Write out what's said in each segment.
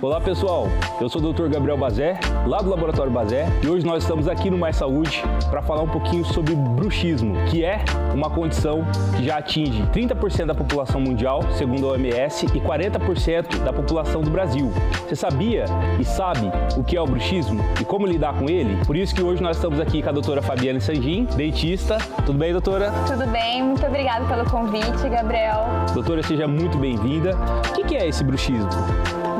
Olá pessoal, eu sou o Dr. Gabriel Bazé, lá do Laboratório Bazé, e hoje nós estamos aqui no Mais Saúde para falar um pouquinho sobre bruxismo, que é uma condição que já atinge 30% da população mundial, segundo a OMS, e 40% da população do Brasil. Você sabia e sabe o que é o bruxismo e como lidar com ele? Por isso que hoje nós estamos aqui com a doutora Fabiane Sangin, dentista. Tudo bem, doutora? Tudo bem, muito obrigada pelo convite, Gabriel. Doutora, seja muito bem-vinda. O que é esse bruxismo?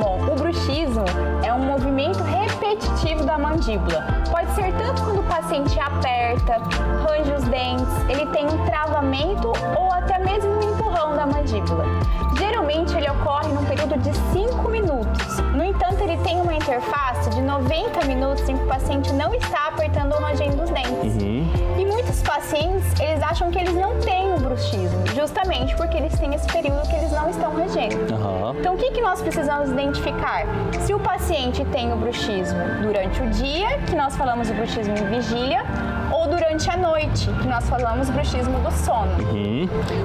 Bom, o bruxismo é um movimento repetitivo da mandíbula. Pode ser tanto quando o paciente aperta, range os dentes, ele tem um travamento ou até mesmo um empurrão da mandíbula. Geralmente ele ocorre num período de 5 minutos. No entanto, ele tem uma interface de 90 minutos em que o paciente não está apertando ou rangendo os dentes. E muitos pacientes, eles acham que eles não têm o bruxismo, justamente porque eles têm esse período que eles não estão rangendo. Então, o que nós precisamos identificar? Se o paciente tem o bruxismo durante o dia, que nós falamos o bruxismo em vigília, ou durante a noite, que nós falamos bruxismo do sono.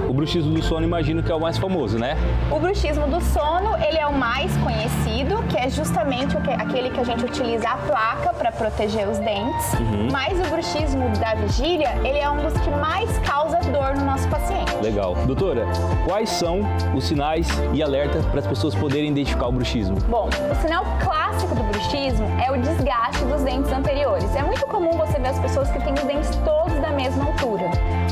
O bruxismo do sono, imagino que é o mais famoso, né? O bruxismo do sono, ele é o mais conhecido, que é justamente aquele que a gente utiliza a placa para proteger os dentes. Mas o bruxismo da vigília, ele é um dos que mais causa dor no nosso paciente. Legal. Doutora, quais são os sinais e alertas para as pessoas poderem identificar o bruxismo? Bom, o sinal clássico do bruxismo é o desgaste dos dentes anteriores. É muito comum você ver as pessoas que têm os dentes todos da mesma altura.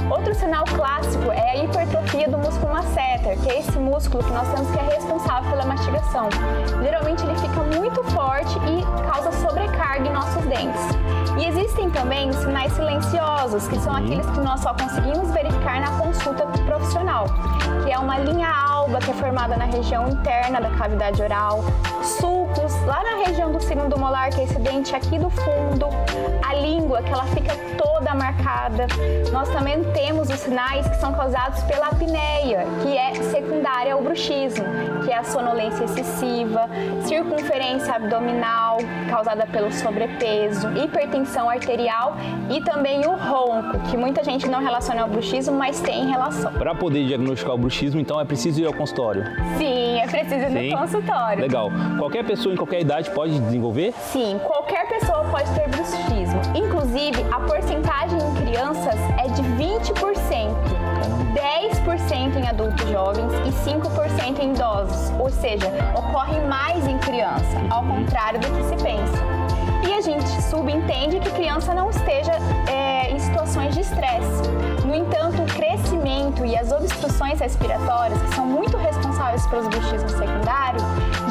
Outro sinal clássico é a hipertrofia do músculo masseter, que é esse músculo que nós temos que é responsável pela mastigação. Geralmente ele fica muito forte e causa sobrecarga em nossos dentes. E existem também os sinais silenciosos, que são aqueles que nós só conseguimos verificar na consulta profissional, que é uma linha alba que é formada na região interna da cavidade oral, sulcos lá na região do segundo molar, que é esse dente aqui do fundo, a língua, que ela fica toda marcada. Nós também temos os sinais que são causados pela apneia, que é secundária ao bruxismo, que é a sonolência excessiva, circunferência abdominal, causada pelo sobrepeso, hipertensão arterial e também o ronco, que muita gente não relaciona ao bruxismo, mas tem relação. Para poder diagnosticar o bruxismo, então é preciso ir ao consultório? Sim, é preciso ir no consultório. Legal. Qualquer pessoa em qualquer idade pode desenvolver? Sim, qualquer pessoa pode ter bruxismo. Inclusive, a porcentagem em crianças é de 20%, 10% em adultos jovens e 5% em idosos. Ou seja, ocorre mais em criança, ao contrário do que se pensa. E a gente subentende que criança não esteja em situações de estresse. No entanto, o crescimento e as obstruções respiratórias, que são muito responsáveis pelos bruxismos secundários,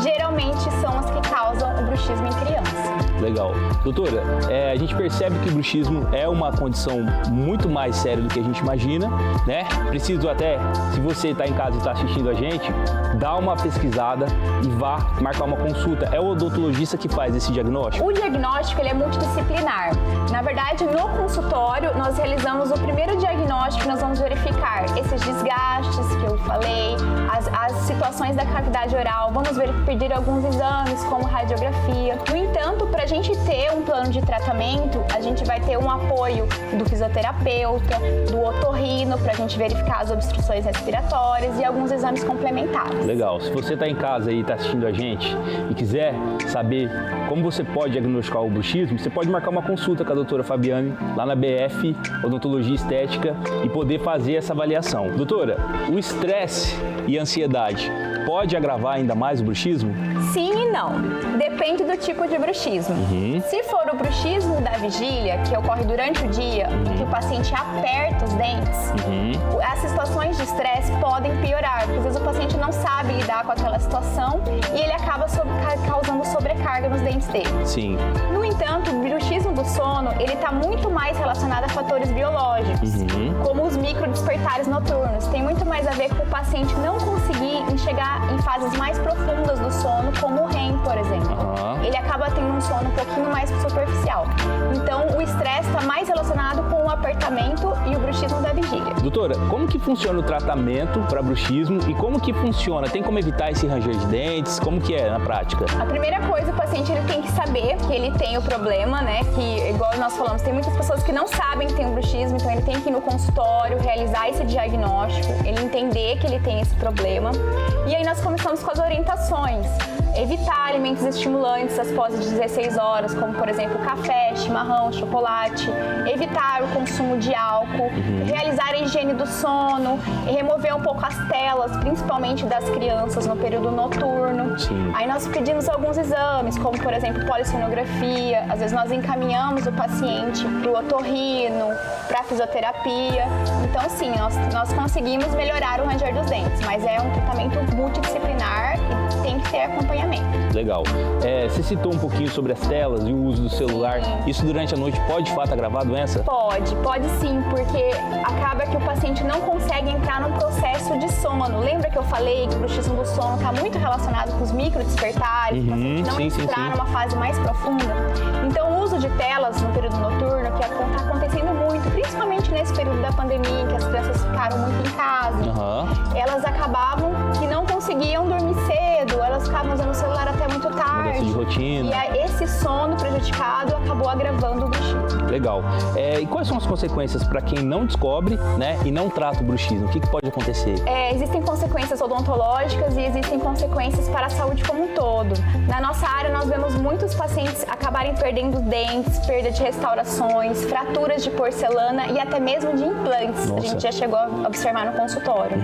geralmente são as que causam o bruxismo em criança. Legal. Doutora, a gente percebe que o bruxismo é uma condição muito mais séria do que a gente imagina, né? Preciso até, se você está em casa e está assistindo a gente, dá uma pesquisada e vá marcar uma consulta. É o odontologista que faz esse diagnóstico? O diagnóstico ele é multidisciplinar. Na verdade, no consultório, nós realizamos o primeiro diagnóstico, nós vamos verificar esses desgastes que eu falei, as situações da cavidade oral, vamos pedir alguns exames, como radiografia. No entanto, para a gente ter um plano de tratamento, a gente vai ter um apoio do fisioterapeuta, do otorrino, para a gente verificar as obstruções respiratórias e alguns exames complementares. Legal. Se você está em casa e está assistindo a gente e quiser saber como você pode diagnosticar o bruxismo, você pode marcar uma consulta com a doutora Fabiane, lá na BF, Odontologia Estética, e poder fazer essa avaliação. Doutora, o estresse e a ansiedade pode agravar ainda mais o bruxismo? Sim e não. Depende do tipo de bruxismo. Se for o bruxismo da vigília, que ocorre durante o dia, em que o paciente aperta os dentes, as situações de estresse podem piorar, porque às vezes o paciente não sabe lidar com aquela situação e ele acaba causando sobrecarga nos dentes dele. Sim. No entanto, o bruxismo do sono, ele está muito mais relacionado a fatores biológicos, como os microdespertares noturnos. Tem muito mais a ver com o paciente não conseguir enxergar em fases mais profundas do sono, como o REM, por exemplo. Ele acaba tendo um sono um pouquinho mais superficial. Então, o estresse está mais relacionado com o apertamento e o bruxismo da vigília. Doutora, como que funciona o tratamento para bruxismo e como que funciona? Tem como evitar esse ranger de dentes? Como que é na prática? A primeira coisa, o paciente ele tem que saber que ele tem o problema, né? Que, igual nós falamos, tem muitas pessoas que não sabem que tem um bruxismo, então ele tem que ir no consultório, realizar esse diagnóstico, ele entender que ele tem esse problema. E aí nós começamos com as orientações. Evitar alimentos estimulantes após 16 horas, como por exemplo café, chimarrão, chocolate. Evitar o consumo de álcool. Realizar a higiene do sono. E remover um pouco as telas, principalmente das crianças no período noturno. Sim. Aí nós pedimos alguns exames, como por exemplo polissonografia. Às vezes nós encaminhamos o paciente para o otorrino, para a fisioterapia. Então sim, nós conseguimos melhorar o ranger dos dentes, mas é um tratamento multidisciplinar e tem que ter acompanhamento. Legal. Você citou um pouquinho sobre as telas e o uso do celular. Sim. Isso durante a noite pode de fato agravar a doença? Pode sim, porque acaba que o paciente não consegue entrar num processo de sono. Lembra que eu falei que o bruxismo do sono está muito relacionado com os microdespertares, o paciente não entrar numa fase mais profunda? Então o uso de telas no período noturno, que está acontecendo muito, principalmente nesse período da pandemia, em que as crianças ficaram muito em casa, elas acabavam que não conseguiam dormir cedo, elas ficavam usando o celular até muito tarde. Mudança de rotina. E aí, esse sono prejudicado acabou agravando o bruxismo. Legal. E quais são as consequências para quem não descobre, né, e não trata o bruxismo? O que pode acontecer? Existem consequências odontológicas e existem consequências para a saúde como um todo. Na nossa área, nós vemos muitos pacientes acabarem perdendo dentes, perda de restaurações, fraturas de porcelana e até mesmo de implantes. Nossa. A gente já chegou a observar no consultório.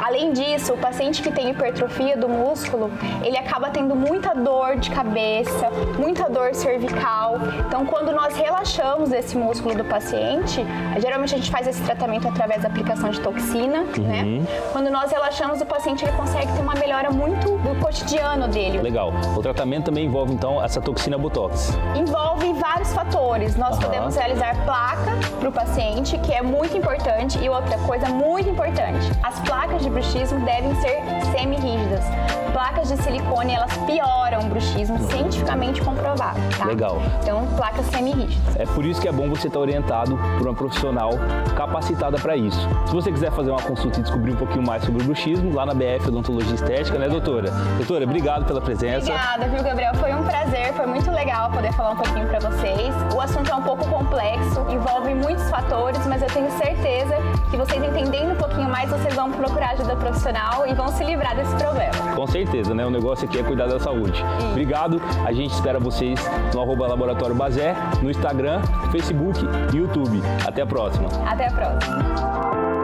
Além disso, o paciente que tem hipertrofia do músculo, ele acaba tendo muita dor de cabeça, muita dor cervical. Então, quando nós relaxamos esse músculo do paciente, geralmente a gente faz esse tratamento através da aplicação de toxina, né? Quando nós relaxamos o paciente, ele consegue ter uma melhora muito do cotidiano dele. Legal. O tratamento também envolve, então, essa toxina Botox? Envolve vários fatores. Nós podemos realizar placa para o paciente, que é muito importante, e outra coisa muito importante, as placas de bruxismo devem ser semi-rígidas. Placas de silicone, elas pioram o bruxismo, cientificamente comprovado, tá? Legal. Então, placas semi-rígidas. É por isso que é bom você estar orientado por uma profissional capacitada para isso. Se você quiser fazer uma consulta e descobrir um pouquinho mais sobre o bruxismo, lá na BF Odontologia Estética, né, doutora? Doutora, obrigado pela presença. Obrigada, viu, Gabriel? Foi um prazer, foi muito legal poder falar um pouquinho para vocês. O assunto é um pouco complexo, envolve muitos fatores, mas eu tenho certeza que vocês entendendo um pouquinho mais, vocês vão procurar ajuda profissional e vão se livrar desse problema. Com certeza, né? O negócio aqui é cuidar da saúde. Obrigado. A gente espera vocês no @Laboratório Bazé, no Instagram, Facebook e YouTube. Até a próxima. Até a próxima.